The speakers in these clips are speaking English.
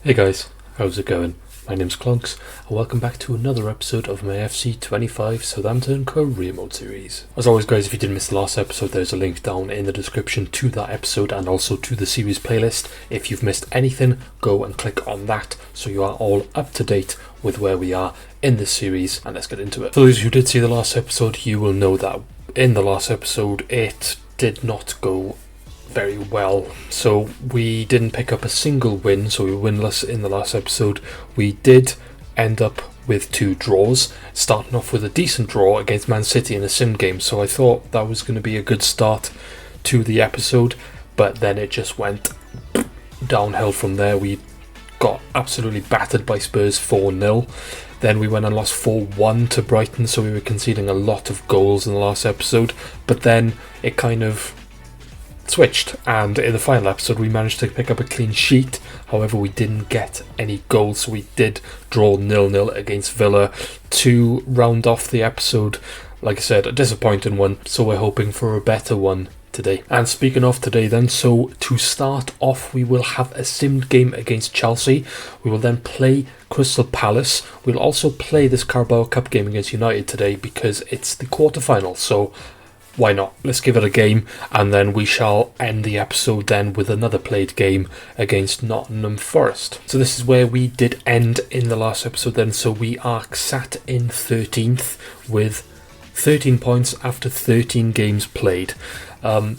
Hey guys, how's it going? My name's Clunks, and welcome back to another episode of my FC25 Southampton Career Mode series. As always guys, if you did miss the last episode, there's a link down in the description to that episode and also to the series playlist. If you've missed anything, go and click on that so you are all up to date with where we are in this series, and let's get into it. For those who did see the last episode, you will know that in the last episode it did not go very well, so we didn't pick up a single win, so we were winless in the last episode. We did end up with 2 draws, starting off with a decent draw against Man City in a sim game, so I thought that was going to be a good start to the episode, but then it just went downhill from there. We got absolutely battered by Spurs 4-0. Then we went and lost 4-1 to Brighton, so we were conceding a lot of goals in the last episode, but then it kind of switched, and in the final episode we managed to pick up a clean sheet. However, we didn't get any goals, so we did draw 0-0 against Villa to round off the episode. Like I said, a disappointing one, so we're hoping for a better one today. And speaking of today then, so to start off we will have a simmed game against Chelsea. We will then play Crystal Palace. We'll also play this Carabao Cup game against United today because it's the quarterfinal, so why not? Let's give it a game, and then we shall end the episode then with another played game against Nottingham Forest. So this is where we did end in the last episode then, so we are sat in 13th with 13 points after 13 games played. So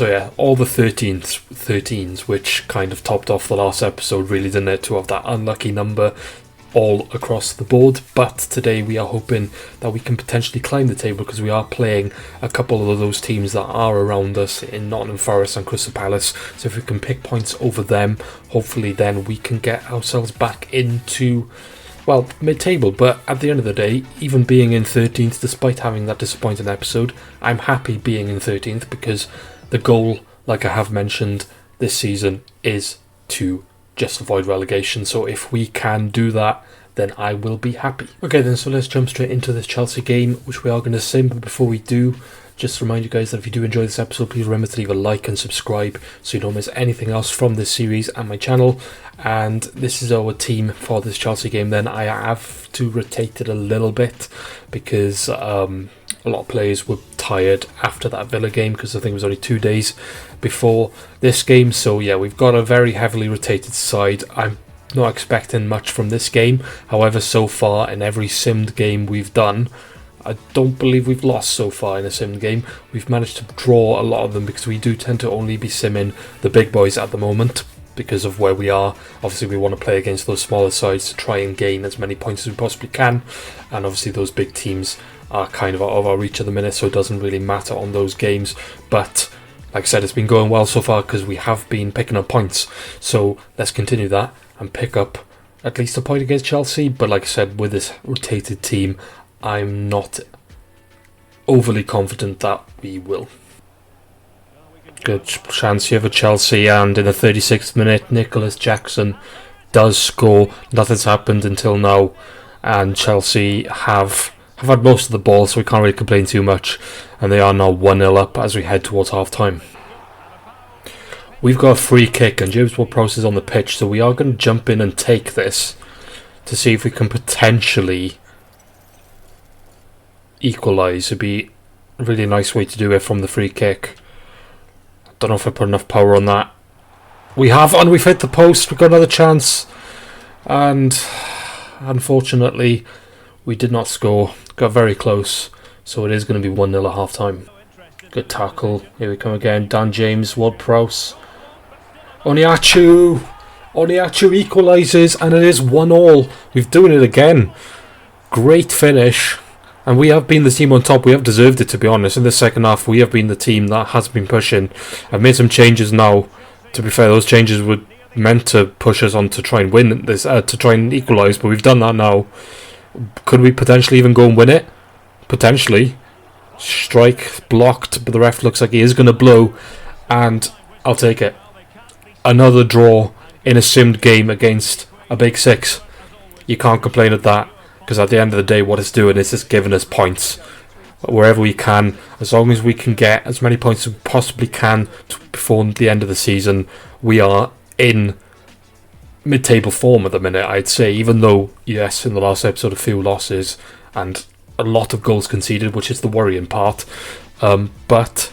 yeah, all the 13s, which kind of topped off the last episode really, didn't it, to have that unlucky number all across the board. But today we are hoping that we can potentially climb the table because we are playing a couple of those teams that are around us in Nottingham Forest and Crystal Palace, so if we can pick points over them, hopefully then we can get ourselves back into, well, mid-table. But at the end of the day, even being in 13th, despite having that disappointing episode, I'm happy being in 13th because the goal, like I have mentioned this season, is to just avoid relegation. So if we can do that, then I will be happy. Okay then, so let's jump straight into this Chelsea game, which we are going to sim. But before we do, just to remind you guys that if you do enjoy this episode, please remember to leave a like and subscribe so you don't miss anything else from this series and my channel. And this is our team for this Chelsea game then. I have to rotate it a little bit because a lot of players were tired after that Villa game, because I think it was only 2 days before this game. So yeah, we've got a very heavily rotated side. I'm not expecting much from this game. However, so far in every simmed game we've done, I don't believe we've lost so far in a simmed game. We've managed to draw a lot of them because we do tend to only be simming the big boys at the moment because of where we are. Obviously we want to play against those smaller sides to try and gain as many points as we possibly can, and obviously those big teams are kind of out of our reach at the minute, so it doesn't really matter on those games. But like I said, it's been going well so far because we have been picking up points, so let's continue that and pick up at least a point against Chelsea. But like I said, with this rotated team, I'm not overly confident that we will. Good chance here for Chelsea, and in the 36th minute Nicholas Jackson does score. Nothing's happened until now, and Chelsea have had most of the ball, so we can't really complain too much, and they are now 1-0 up as we head towards half time. We've got a free kick and James Ward-Prowse is on the pitch, so we are going to jump in and take this to see if we can potentially equalise. It'd be a really nice way to do it from the free kick. Don't know if I put enough power on that. We have, and we've hit the post. We've got another chance, and unfortunately we did not score. Got very close, so it is going to be 1-0 at half time. Good tackle. Here we come again. Dan James, Ward-Prowse. Oniachu equalises, and it is 1-1. We've done it again. Great finish. And we have been the team on top. We have deserved it, to be honest. In the second half, we have been the team that has been pushing. I've made some changes now. To be fair, those changes were meant to push us on to try and win this, to try and equalise, but we've done that now. Could we potentially even go and win it? Potentially. Strike blocked, but the ref looks like he is going to blow, and I'll take it. Another draw in a simmed game against a big six. You can't complain at that, because at the end of the day what it's doing is just giving us points wherever we can. As long as we can get as many points as we possibly can before the end of the season, we are in mid-table form at the minute, I'd say, even though, yes, in the last episode a few losses and a lot of goals conceded, which is the worrying part, but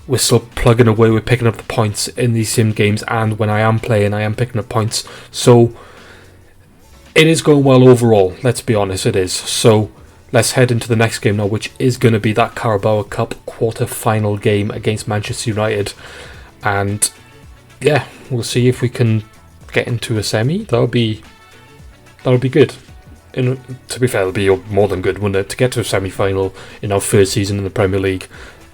we're still plugging away, we're picking up the points in these sim games, and when I am playing, I am picking up points, so it is going well overall, let's be honest, it is. So let's head into the next game now, which is going to be that Carabao Cup quarter-final game against Manchester United, and yeah, we'll see if we can get into a semi. That'll be good. To be fair, it'll be more than good, wouldn't it? To get to a semi-final in our first season in the Premier League,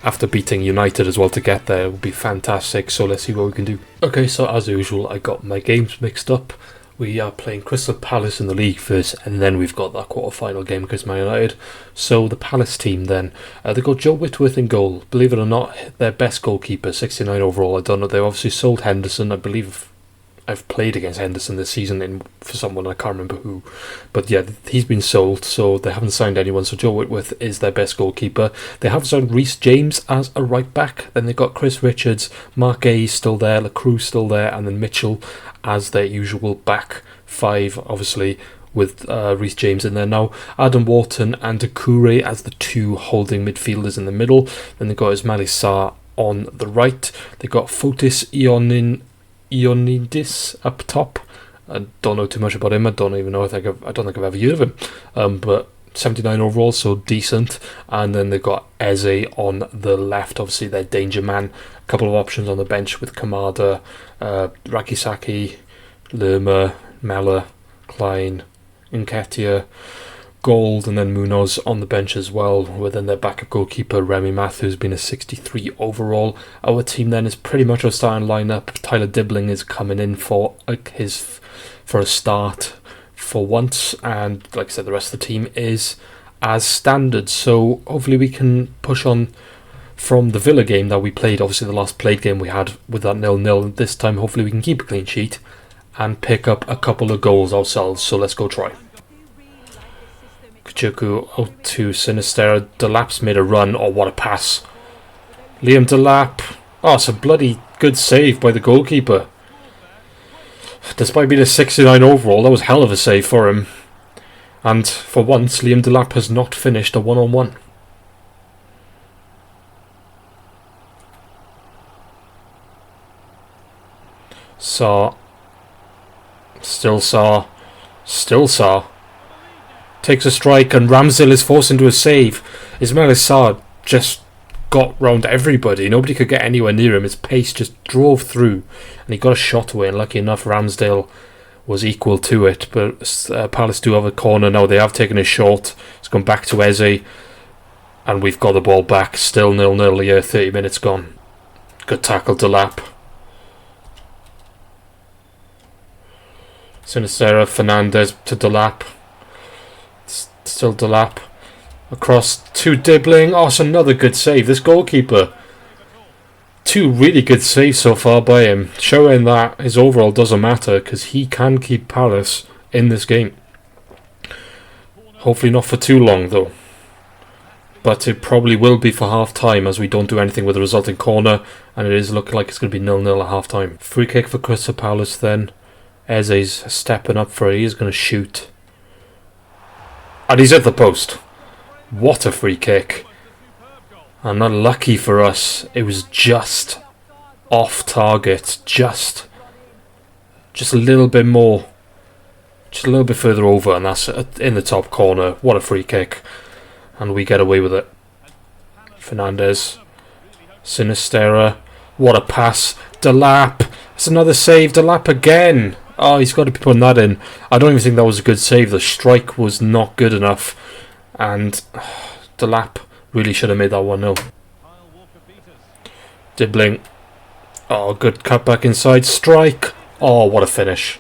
after beating United as well to get there, would be fantastic. So let's see what we can do. Okay, so as usual, I got my games mixed up. We are playing Crystal Palace in the league first, and then we've got that quarter-final game against Man United. So the Palace team then, they got Joe Whitworth in goal. Believe it or not, their best goalkeeper, 69 overall. I don't know, they obviously sold Henderson. I believe I've played against Henderson this season for someone, I can't remember who. But yeah, he's been sold, so they haven't signed anyone. So Joe Whitworth is their best goalkeeper. They have signed Reece James as a right back. Then they've got Chris Richards, Mark Gay still there, Lacroix still there, and then Mitchell as their usual back five, obviously, with Reece James in there now. Adam Wharton and Doucouré as the two holding midfielders in the middle. Then they've got Ismail Sarr on the right. They've got Fotis Ioannidis up top. I don't know too much about him. I don't even know. I don't think I've ever heard of him. But 79 overall, so decent. And then they've got Eze on the left, obviously their danger man. A couple of options on the bench with Kamada, Rakisaki, Lerma, Mella, Klein, Nketiah, Gold, and then Munoz on the bench as well. Within their backup goalkeeper, Remy Matthews, been a 63 overall. Our team then is pretty much our starting lineup. Tyler Dibbling is coming in for a start for once, and like I said, the rest of the team is as standard. So hopefully we can push on from the Villa game that we played. Obviously the last played game we had with that 0-0. This time hopefully we can keep a clean sheet and pick up a couple of goals ourselves. So let's go try. Kachuku out to Sinisterra. Delap's made a run. Oh, what a pass. Liam Delap. Oh, it's a bloody good save by the goalkeeper. Despite being a 69 overall, that was hell of a save for him. And for once, Liam Delap has not finished a one-on-one. Sarr. Still Sarr. Takes a strike and Ramsdale is forced into a save. Ismail Sarr just got round everybody. Nobody could get anywhere near him. His pace just drove through and he got a shot away, and lucky enough Ramsdale was equal to it. But Palace do have a corner now. They have taken a shot. It's gone back to Eze and we've got the ball back. Still 0-0 here, 30 minutes gone. Good tackle to Lap. Sinisterra, Fernandez to Delap. Still Delap. Across to Dibbling. Oh, it's another good save. This goalkeeper. Two really good saves so far by him. Showing that his overall doesn't matter because he can keep Palace in this game. Hopefully not for too long though. But it probably will be for half time as we don't do anything with the resulting corner. And it is looking like it's going to be 0-0 at half time. Free kick for Crystal Palace then. Eze's stepping up for it. He's going to shoot. And he's at the post. What a free kick. And unlucky for us, it was just off target. Just a little bit more. Just a little bit further over, and that's in the top corner. What a free kick. And we get away with it. Fernandez. Sinisterra. What a pass. Delap. It's another save. Delap again. Oh, he's got to be putting that in. I don't even think that was a good save. The strike was not good enough. And Delap really should have made that 1-0. Dibbling. Oh, good cut back inside. Strike. Oh, what a finish.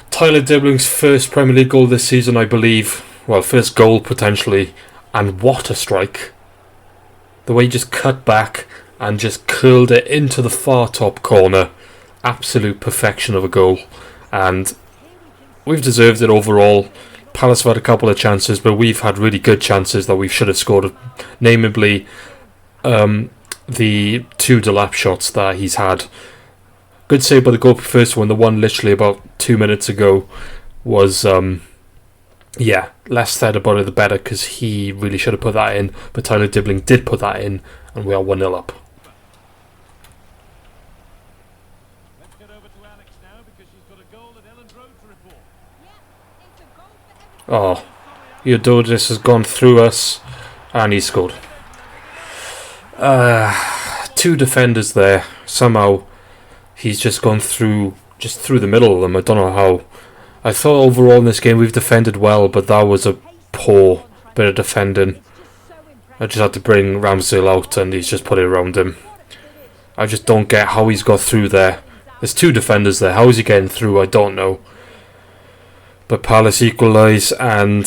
Tyler Dibbling's first Premier League goal this season, I believe. Well, first goal potentially. And what a strike. The way he just cut back and just curled it into the far top corner. Absolute perfection of a goal, and we've deserved it overall. Palace have had a couple of chances, but we've had really good chances that we should have scored, namely the two Delap shots that he's had. Good save by the goalkeeper first one. The one literally about 2 minutes ago was, yeah, less said about it the better, because he really should have put that in. But Tyler Dibbling did put that in, and we are 1-0 up. Oh, Eudodis has gone through us, and he scored. 2 defenders there. Somehow he's just gone through the middle of them. I don't know how. I thought overall in this game we've defended well, but that was a poor bit of defending. I just had to bring Ramsdale out, and he's just put it around him. I just don't get how he's got through there. There's 2 defenders there. How is he getting through? I don't know. But Palace equalise, and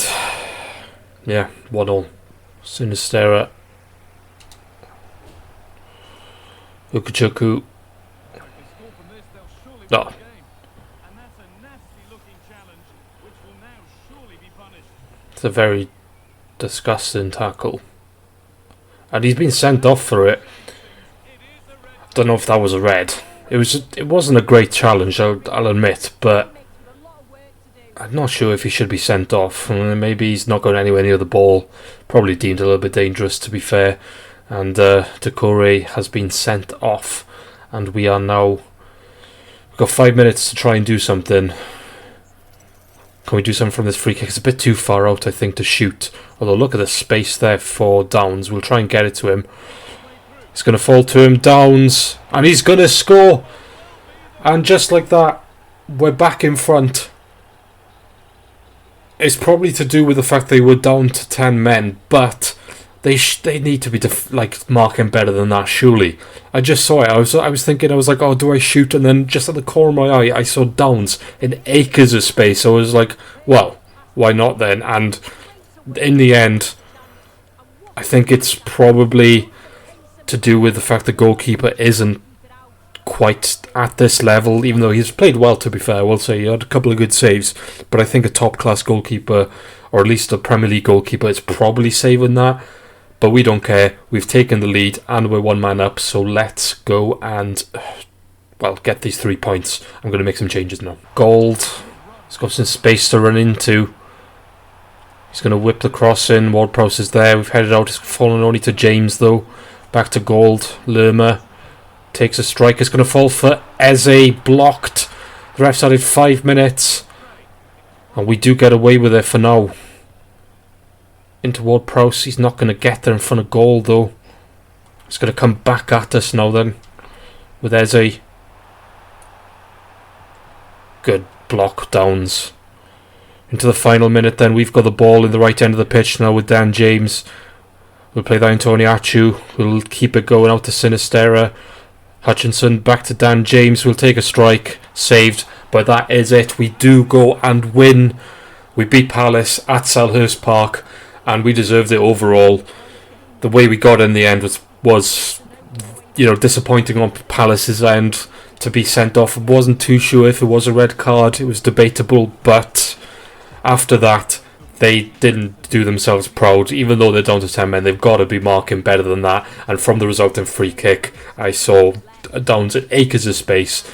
yeah, 1-0. Sinistera. Ukuchuku. No. It's a very disgusting tackle. And he's been sent off for it. Don't know if that was a red. It wasn't a great challenge, I'll admit, but I'm not sure if he should be sent off. Maybe he's not going anywhere near the ball. Probably deemed a little bit dangerous, to be fair. And Decore has been sent off. And we are now... We've got 5 minutes to try and do something. Can we do something from this free kick? It's a bit too far out, I think, to shoot. Although look at the space there for Downs. We'll try and get it to him. It's going to fall to him. Downs. And he's going to score. And just like that, we're back in front. It's probably to do with the fact they were down to 10 men, but they need to be marking better than that, surely. I just saw it. I was thinking, oh, do I shoot? And then just at the corner of my eye, I saw Downs in acres of space. I was like, well, why not then? And in the end, I think it's probably to do with the fact the goalkeeper isn't quite at this level, even though he's played well, to be fair. I will say he had a couple of good saves, but I think a top-class goalkeeper, or at least a Premier League goalkeeper, is probably saving that. But we don't care. We've taken the lead, and we're 1 man up, so let's go and, well, get these 3 points. I'm going to make some changes now. Gold. He's got some space to run into. He's going to whip the cross in. Ward-Prowse is there. We've headed out. It's fallen only to James, though. Back to Gold. Lerma takes a strike. It's going to fall for Eze. Blocked. The ref's added 5 minutes. And we do get away with it for now. Into Ward-Prowse. He's not going to get there in front of goal, though. It's going to come back at us now, then. With Eze. Good block, Downs. Into the final minute, then. We've got the ball in the right end of the pitch now with Dan James. We'll play that into Oniachu. We'll keep it going out to Sinistera. Hutchinson back to Dan James. We'll take a strike. Saved. But that is it. We do go and win. We beat Palace at Selhurst Park, and we deserved it overall. The way we got in the end was disappointing on Palace's end to be sent off. I wasn't too sure if it was a red card. It was debatable, but after that, they didn't do themselves proud. Even though they're down to 10 men, they've got to be marking better than that. And from the resulting free kick, I saw Downs at acres of space.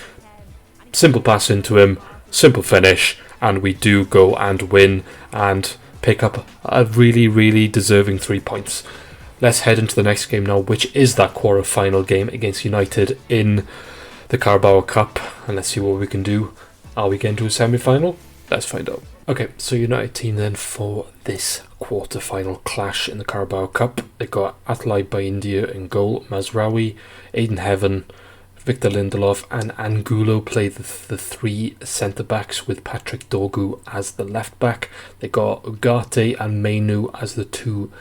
Simple pass into him, simple finish, and we do go and win and pick up a really, really deserving 3 points. Let's head into the next game now, which is that quarter-final game against United in the Carabao Cup. And let's see what we can do. Are we getting to a semi-final? Let's find out. Okay, so United team then for this quarter-final clash in the Carabao Cup. They got Atlai by India in goal, Mazraoui, Aiden Heaven, Victor Lindelof and Angulo play the 3 centre-backs with Patrick Dorgu as the left-back. They got Ugarte and Mainu as the 2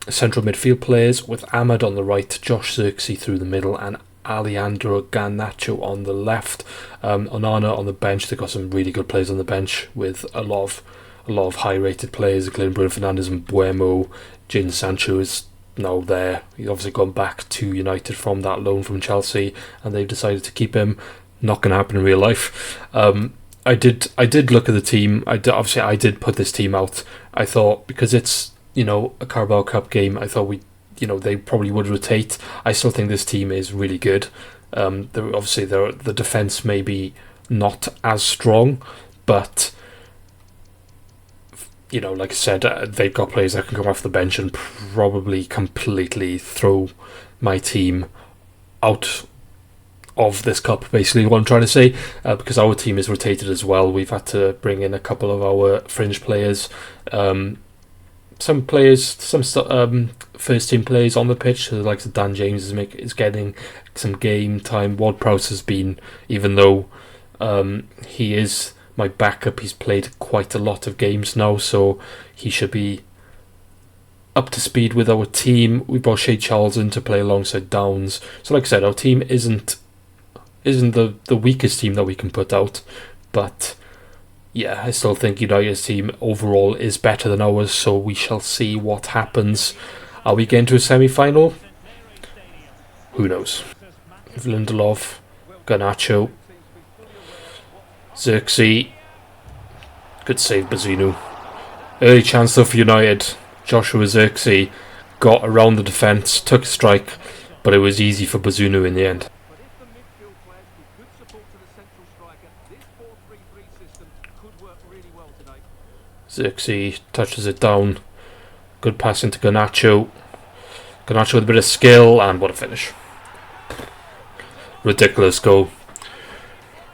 central midfield players, with Ahmad on the right, Josh Zirkzee through the middle, and Alejandro Garnacho on the left. Onana on the bench. They got some really good players on the bench with a lot of high-rated players, including Bruno Fernandes and Buemo. Jadon Sancho is now there. He's obviously gone back to United from that loan from Chelsea, and they've decided to keep him. Not going to happen in real life. I did look at the team. I did put this team out. I thought, because it's a Carabao Cup game, I thought they probably would rotate. I still think this team is really good. Obviously, the defence may be not as strong, but like I said, they've got players that can come off the bench and probably completely throw my team out of this cup, basically what I'm trying to say, because our team is rotated as well. We've had to bring in a couple of our fringe players, some first team players on the pitch. So like Dan James is getting some game time. Ward-Prowse has been, even though he is my backup, he's played quite a lot of games now, so he should be up to speed with our team. We brought Shea Charles in to play alongside Downs. So like I said, our team isn't the weakest team that we can put out, but yeah, I still think United's team overall is better than ours, so we shall see what happens. Are we getting to a semi-final? Who knows? Lindelof, Garnacho, Xerxes. Good save, Bazunu. Early chance though for United. Joshua Xerxes got around the defence, took a strike, but it was easy for Bazunu in the end. Xerxes touches it down. Good pass into Garnacho. Garnacho with a bit of skill, and what a finish. Ridiculous goal.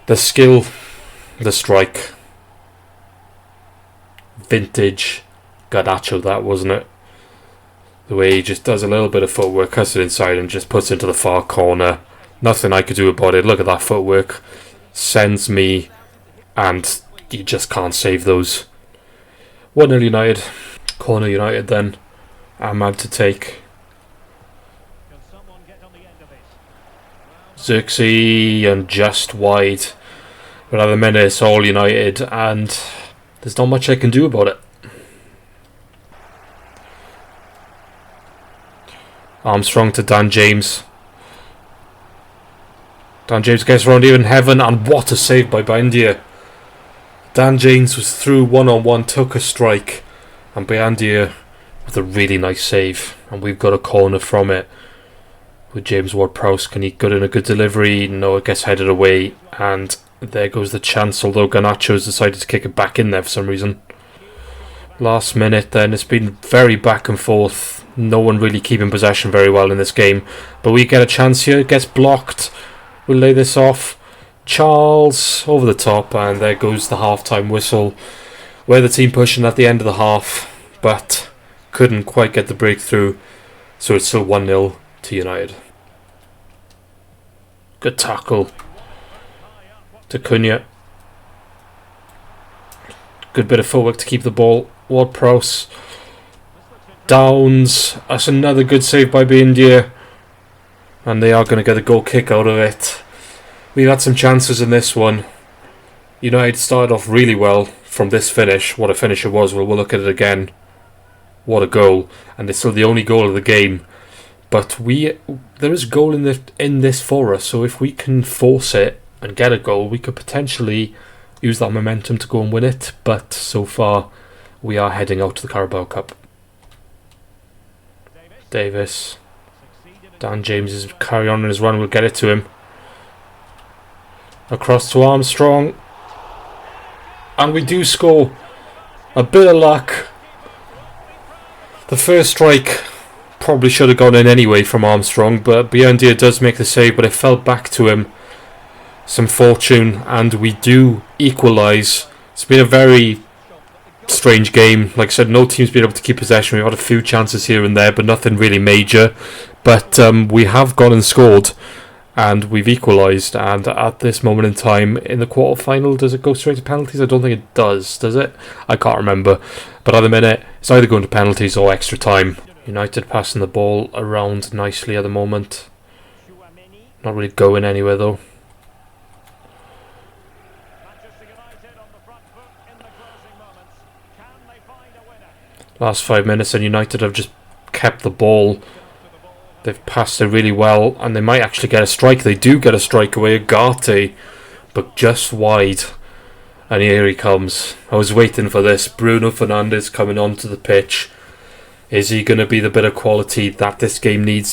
The skill, the strike. Vintage Garnacho, that, wasn't it? The way he just does a little bit of footwork, cuts it inside and just puts it into the far corner. Nothing I could do about it. Look at that footwork. Sends me, and you just can't save those. 1-0 United. Corner United then. Ahmad to take. Xerxes and just wide. But at the minute it's all United, and there's not much I can do about it. Armstrong to Dan James. Dan James gets around even Heaven, and what a save by Bandia. Dan James was through one-on-one, took a strike, and Bandia with a really nice save, and we've got a corner from it with James Ward-Prowse. Can he get in a good delivery? No, it gets headed away, and there goes the chance, although Garnacho has decided to kick it back in there for some reason. Last minute then, it's been very back and forth. No one really keeping possession very well in this game, but we get a chance here. It gets blocked. We'll lay this off. Charles over the top, and there goes the half-time whistle. We're the team pushing at the end of the half, but couldn't quite get the breakthrough, so it's still 1-0 to United. Good tackle to Cunha. Good bit of footwork to keep the ball. Ward-Prowse. Downs. That's another good save by India, and they are going to get a goal kick out of it. We've had some chances in this one. United started off really well from this finish. What a finish it was. We'll look at it again. What a goal. And it's still the only goal of the game. But there is a goal in this for us. So if we can force it and get a goal, we could potentially use that momentum to go and win it. But so far, we are heading out to the Carabao Cup. Davis. Dan James is carry on in his run. We'll get it to him. Across to Armstrong. And we do score. A bit of luck. The first strike probably should have gone in anyway from Armstrong, but Buendia does make the save, but it fell back to him. Some fortune, and we do equalise. It's been a very strange game. Like I said, no team's been able to keep possession. We've had a few chances here and there, but nothing really major. But we have gone and scored, and we've equalised. And at this moment in time, in the quarter-final, does it go straight to penalties? I don't think it does it? I can't remember. But at the minute, it's either going to penalties or extra time. United passing the ball around nicely at the moment. Not really going anywhere, though. Last 5 minutes, and United have just kept the ball. They've passed it really well, and they might actually get a strike. They do get a strike away, Agate, but just wide. And here he comes. I was waiting for this. Bruno Fernandes coming onto the pitch. Is he going to be the bit of quality that this game needs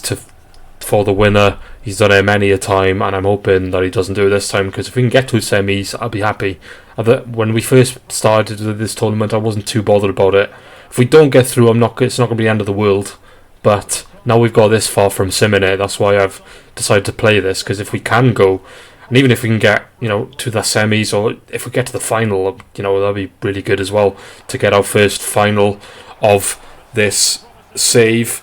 for the winner? He's done it many a time, and I'm hoping that he doesn't do it this time, because if we can get to semis, I'll be happy. When we first started this tournament, I wasn't too bothered about it. If we don't get through, it's not going to be the end of the world. But now we've got this far from simming it, that's why I've decided to play this, because if we can go, and even if we can get, to the semis, or if we get to the final, that'd be really good as well, to get our first final of this save.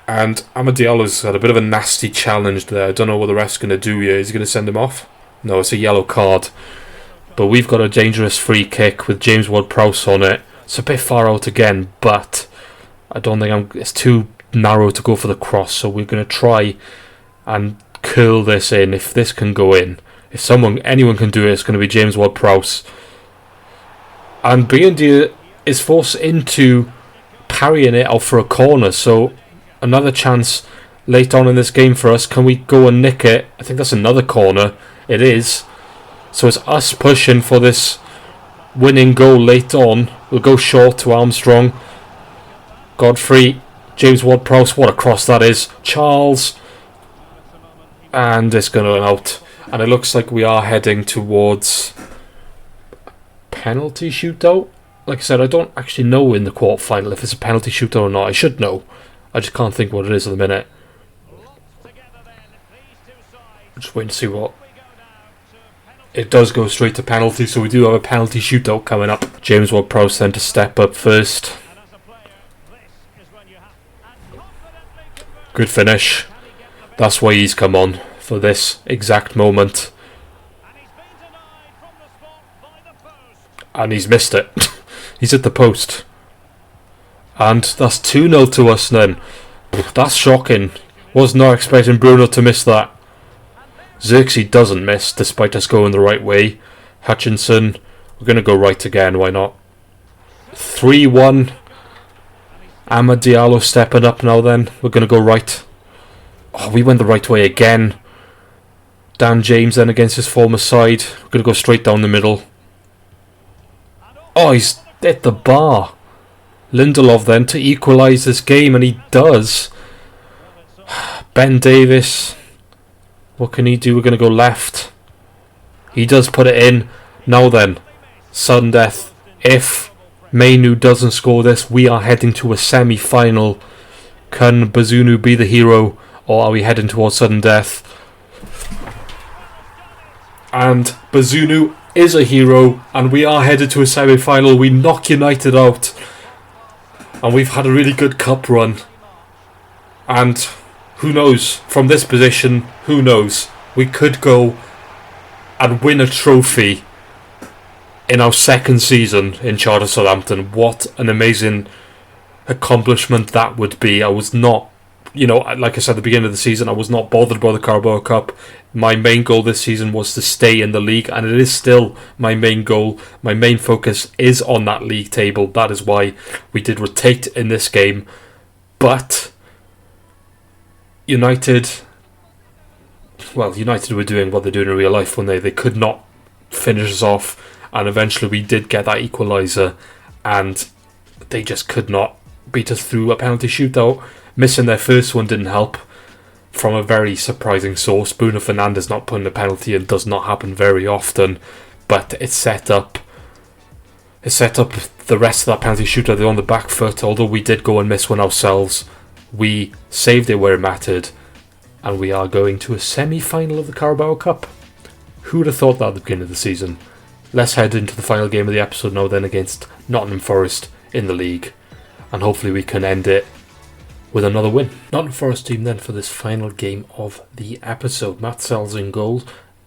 And Amad Diallo's had a bit of a nasty challenge there. I don't know what the ref's going to do here. Is he going to send him off? No, it's a yellow card. But we've got a dangerous free kick with James Ward-Prowse on it. It's a bit far out again, but I don't think it's too narrow to go for the cross. So we're going to try and curl this in. If this can go in, if anyone can do it, it's going to be James Ward-Prowse. And Buendia is forced into parrying it out for a corner. So another chance late on in this game for us. Can we go and nick it? I think that's another corner. It is. So it's us pushing for this winning goal late on. We'll go short to Armstrong. Godfrey. James Ward-Prowse. What a cross that is. Charles. And it's going to out. And it looks like we are heading towards penalty shootout. Like I said, I don't actually know in the quarterfinal if it's a penalty shootout or not. I should know. I just can't think what it is at the minute. I'm just waiting to see what. It does go straight to penalty, so we do have a penalty shootout coming up. James Ward-Prowse then to step up first. Good finish. That's why he's come on for this exact moment. And he's missed it. He's at the post. And that's 2-0 to us then. That's shocking. Was not expecting Bruno to miss that. Xerxes doesn't miss, despite us going the right way. Hutchinson, we're going to go right again, why not? 3-1. Amad Diallo stepping up now then. We're going to go right. Oh, we went the right way again. Dan James then against his former side. We're going to go straight down the middle. Oh, he's at the bar. Lindelof then to equalise this game, and he does. Ben Davis, what can he do? We're going to go left. He does put it in. Now then, sudden death. If Mainu doesn't score this, we are heading to a semi-final. Can Bazunu be the hero, or are we heading towards sudden death? And Bazunu is a hero, and we are headed to a semi-final. We knock United out. And we've had a really good cup run. And who knows, from this position, who knows, we could go and win a trophy in our second season in charge of Southampton. What an amazing accomplishment that would be. I was not, like I said at the beginning of the season, I was not bothered by the Carabao Cup. My main goal this season was to stay in the league, and it is still my main goal. My main focus is on that league table. That is why we did rotate in this game. But United were doing what they're doing in real life when they could not finish us off, and eventually we did get that equaliser, and they just could not beat us through a penalty shootout. Missing their first one didn't help. From a very surprising source, Bruno Fernandes not putting a penalty in does not happen very often, but it set up the rest of that penalty shootout. They're on the back foot. Although we did go and miss one ourselves, we saved it where it mattered, and we are going to a semi-final of the Carabao Cup. Who would have thought that at the beginning of the season? Let's head into the final game of the episode now then, against Nottingham Forest in the league, and hopefully we can end it with another win. Nottingham Forest team then for this final game of the episode. Matt Sells in goal.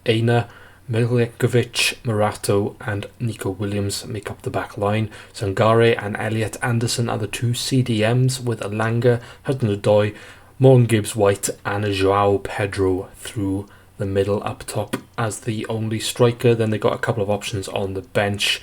Aina, Milikovic, Murato and Nico Williams make up the back line. Sangare and Elliot Anderson are the two CDMs, with Alanga, Hudson-Odoi, Morgan Gibbs-White and Joao Pedro through the middle up top as the only striker. Then they got a couple of options on the bench.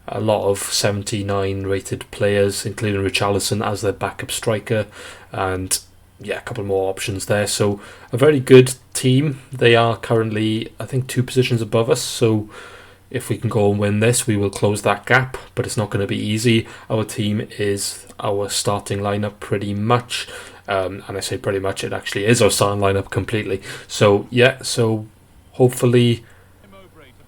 A lot of 79 rated players, including Richarlison as their backup striker, and a couple more options there. So a very good team. They are currently, I think, 2 positions above us, so if we can go and win this, we will close that gap, but it's not going to be easy. Our team is our starting lineup pretty much. And I say pretty much, it actually is our starting lineup completely. So yeah, so hopefully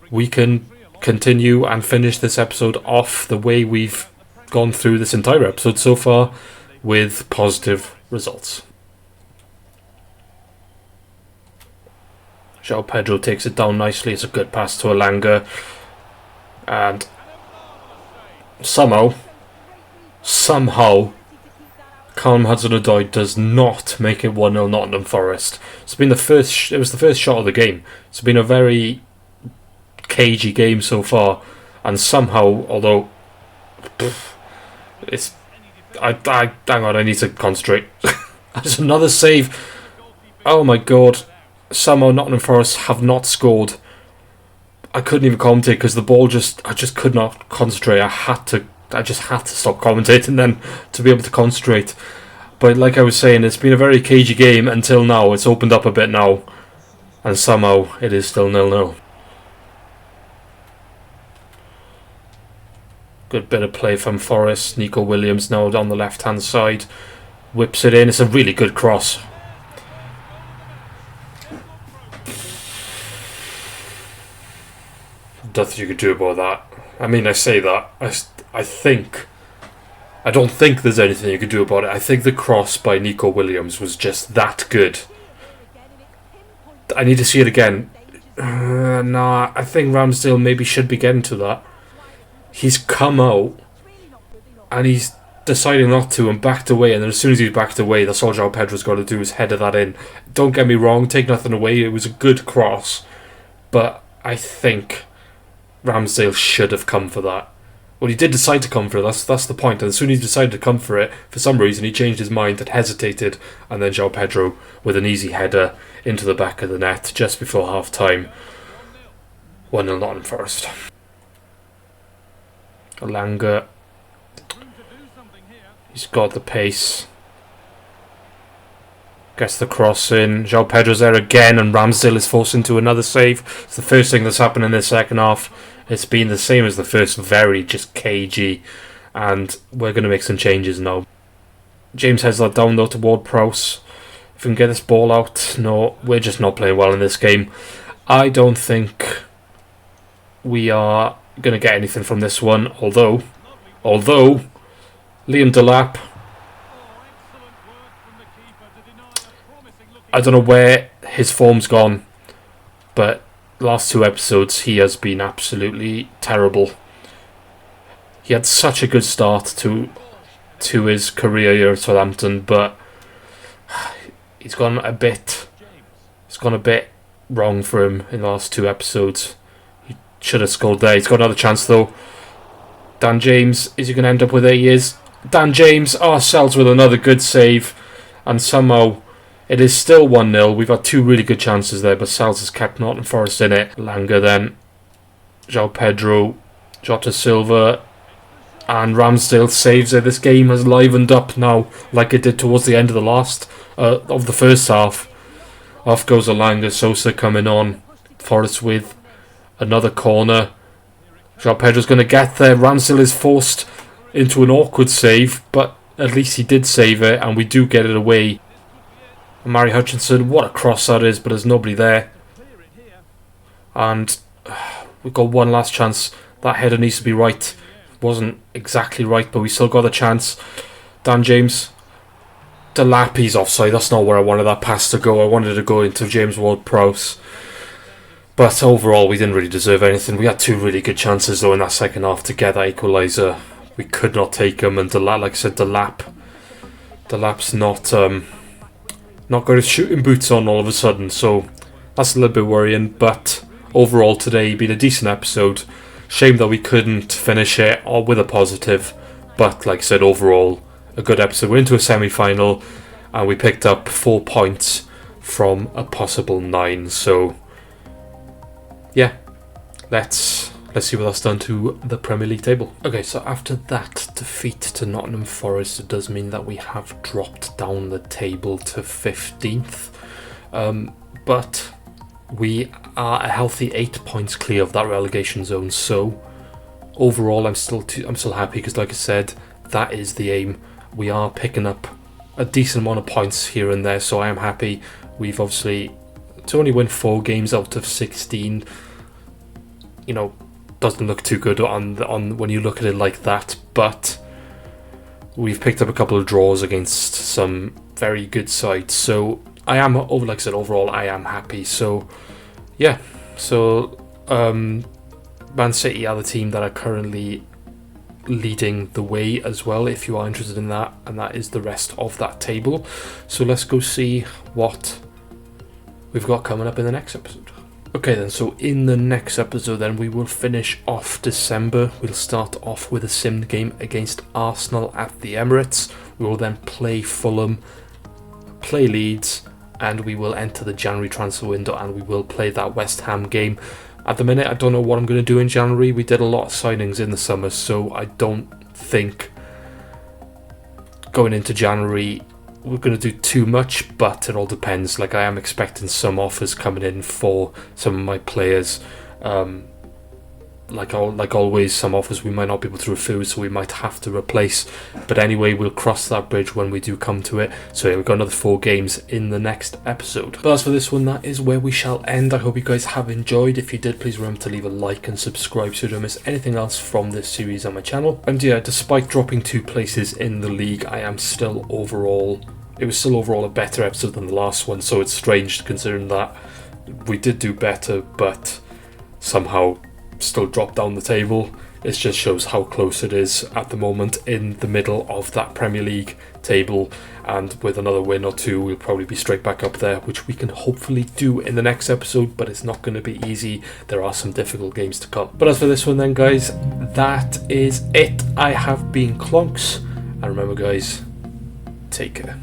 we can continue and finish this episode off the way we've gone through this entire episode so far, with positive results. João Pedro takes it down nicely. It's a good pass to Elanga. And somehow, Callum Hudson-Odoi does not make it 1-0 Nottingham Forest. It was the first shot of the game. It's been a very cagey game so far. And somehow, although hang on, I need to concentrate. There's another save. Oh my god. Somehow Nottingham Forest have not scored. I couldn't even commentate because the ball I just could not concentrate. I just had to stop commentating then to be able to concentrate. But like I was saying, it's been a very cagey game until now. It's opened up a bit now. And somehow it is still 0-0. Good bit of play from Forest. Nico Williams now on the left hand side. Whips it in. It's a really good cross. Nothing you could do about that. I mean, I say that. I don't think there's anything you could do about it. I think the cross by Nico Williams was just that good. I need to see it again. Nah, I think Ramsdale maybe should be getting to that. He's come out and he's deciding not to and backed away, and then as soon as he's backed away, that's all João Pedro's got to do is header that in. Don't get me wrong, take nothing away, it was a good cross, but I think Ramsdale should have come for that. Well, he did decide to come for it, that's the point, and as soon as he decided to come for it, for some reason he changed his mind and hesitated, and then João Pedro with an easy header into the back of the net just before half time. 1-0 Nottingham Forest. Elanga, he's got the pace, gets the cross in. João Pedro's there again, and Ramsdale is forced into another save. It's the first thing that's happened in the second half. It's been the same as the first, very just cagey, and we're going to make some changes now. James heads that down though toward Prowse. If we can get this ball out, no, we're just not playing well in this game. I don't think we are going to get anything from this one, although Liam Delap, I don't know where his form's gone, but last two episodes he has been absolutely terrible. He had such a good start to his career here at Southampton, but he's gone a bit wrong for him in the last two episodes. He should have scored there. He's got another chance though. Dan James, is he going to end up with 8 years? Dan James, Sells with another good save, and somehow it is still 1-0. We've had two really good chances there, but Sells has kept Nottingham Forest in it. Langa then, João Pedro, Jota Silva, and Ramsdale saves it. This game has livened up now, like it did towards the end of the first half. Off goes Elanga, Sosa coming on. Forest with another corner. João Pedro's going to get there. Ramsdale is forced into an awkward save, but at least he did save it, and we do get it away. And Mari Hutchinson, what a cross that is, but there's nobody there. And we've got one last chance. That header needs to be right. Wasn't exactly right, but we still got a chance. Dan James. Delap, he's offside. That's not where I wanted that pass to go. I wanted it to go into James Ward-Prowse. But overall, we didn't really deserve anything. We had two really good chances, though, in that second half to get that equaliser. We could not take them, and Delap, like I said, Delap's not got his shooting boots on all of a sudden, so that's a little bit worrying. But overall, today been a decent episode. Shame that we couldn't finish it with a positive, but like I said, overall a good episode. We're into a semi-final, and we picked up 4 points from a possible 9. So yeah, let's see what that's done to the Premier League table. Okay, so after that defeat to Nottingham Forest, it does mean that we have dropped down the table to 15th. But we are a healthy 8 points clear of that relegation zone. So overall, I'm still happy because, like I said, that is the aim. We are picking up a decent amount of points here and there, so I am happy. We've obviously, to only win 4 games out of 16, you know, doesn't look too good on when you look at it like that, but we've picked up a couple of draws against some very good sides, so I am, like I said, overall I am happy. So yeah, so Man City are the team that are currently leading the way as well, if you are interested in that, and that is the rest of that table. So let's go see what we've got coming up in the next episode. Okay then, so in the next episode then we will finish off December. We'll start off with a sim game against Arsenal at the Emirates. We will then play Fulham, play Leeds, and we will enter the January transfer window and we will play that West Ham game. At the minute, I don't know what I'm going to do in January. We did a lot of signings in the summer, so I don't think going into January we're going to do too much, but it all depends. Like, I am expecting some offers coming in for some of my players. Like always, some offers we might not be able to refuse, so we might have to replace. But anyway, we'll cross that bridge when we do come to it. So yeah, we've got another 4 games in the next episode. But as for this one, that is where we shall end. I hope you guys have enjoyed. If you did, please remember to leave a like and subscribe so you don't miss anything else from this series on my channel. And yeah, despite dropping 2 places in the league, I am still overall... It was still overall a better episode than the last one, so it's strange considering that we did do better, but somehow still dropped down the table. It just shows how close it is at the moment in the middle of that Premier League table, and with another win or 2 we'll probably be straight back up there, which we can hopefully do in the next episode, but it's not going to be easy. There are some difficult games to come. But as for this one then, guys, that is it. I have been Clonks, and remember guys, take care.